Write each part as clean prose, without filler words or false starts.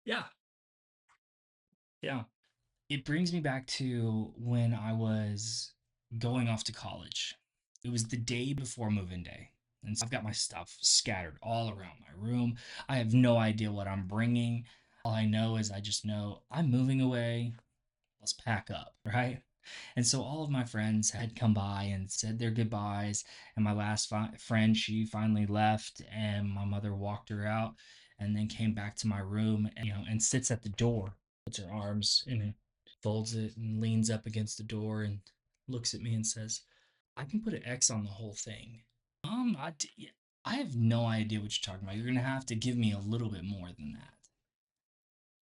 Yeah. Yeah. It brings me back to when I was going off to college. It was the day before move-in day. And so I've got my stuff scattered all around my room. I have no idea what I'm bringing. All I know is I just know I'm moving away. Let's pack up, right? And so all of my friends had come by and said their goodbyes. And my last friend, she finally left, and my mother walked her out, and then came back to my room, and, and sits at the door, puts her arms in it, folds it, and leans up against the door and looks at me and says, "I can put an X on the whole thing." I have no idea what you're talking about. You're gonna have to give me a little bit more than that.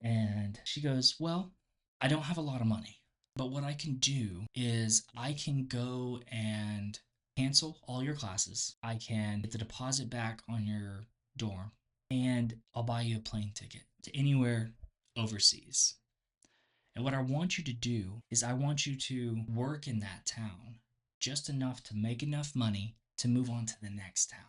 And she goes, "Well, I don't have a lot of money, but what I can do is I can go and cancel all your classes. I can get the deposit back on your dorm, and I'll buy you a plane ticket to anywhere overseas. And what I want you to do is I want you to work in that town just enough to make enough money to move on to the next town.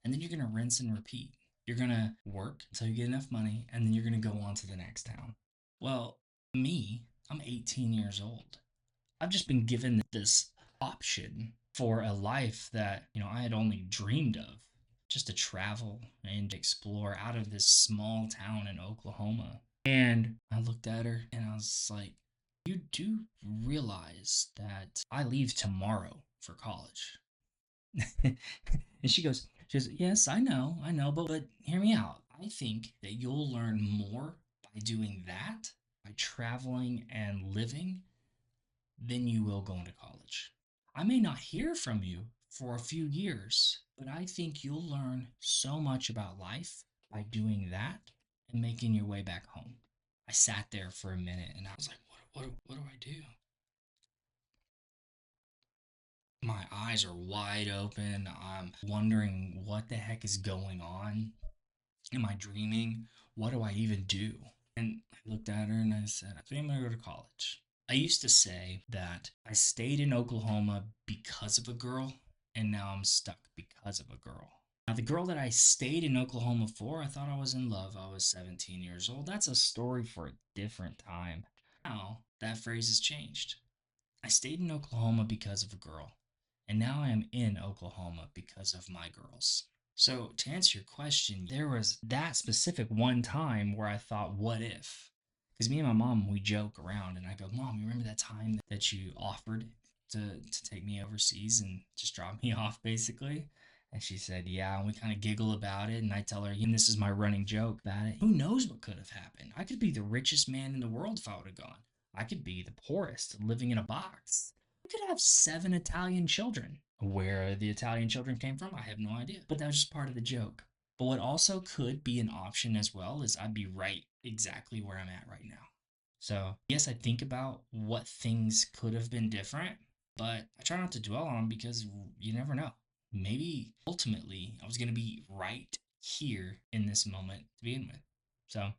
And then you're going to rinse and repeat. You're going to work until you get enough money, and then you're going to go on to the next town." Well, me, I'm 18 years old. I've just been given this option for a life that, I had only dreamed of, just to travel and explore out of this small town in Oklahoma. And I looked at her and I was like, "You do realize that I leave tomorrow for college?" And she goes, "Yes, I know, but hear me out. I think that you'll learn more by doing that, by traveling and living, than you will going to college. I may not hear from you for a few years, but I think you'll learn so much about life by doing that and making your way back home." I sat there for a minute and I was like, what do I do? My eyes are wide open. I'm wondering what the heck is going on. Am I dreaming? What do I even do? And I looked at her and I said, "I think I'm going to go to college." I used to say that I stayed in Oklahoma because of a girl, and now I'm stuck because of a girl. Now, the girl that I stayed in Oklahoma for, I thought I was in love. I was 17 years old. That's a story for a different time. Now, that phrase has changed. I stayed in Oklahoma because of a girl, and now I am in Oklahoma because of my girls. So, to answer your question, there was that specific one time where I thought, what if? Because me and my mom, we joke around, and I go, "Mom, you remember that time that you offered to take me overseas and just drop me off, basically?" And she said, "Yeah." And we kind of giggle about it. And I tell her, and this is my running joke about it, who knows what could have happened? I could be the richest man in the world if I would have gone. I could be the poorest, living in a box. I could have 7 Italian children. Where the Italian children came from, I have no idea. But that was just part of the joke. But what also could be an option as well is I'd be right exactly where I'm at right now. So, yes, I think about what things could have been different, but I try not to dwell on them because you never know. Maybe ultimately I was going to be right here in this moment to begin with. So,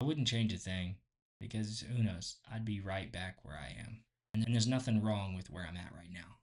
I wouldn't change a thing because who knows? I'd be right back where I am. And there's nothing wrong with where I'm at right now.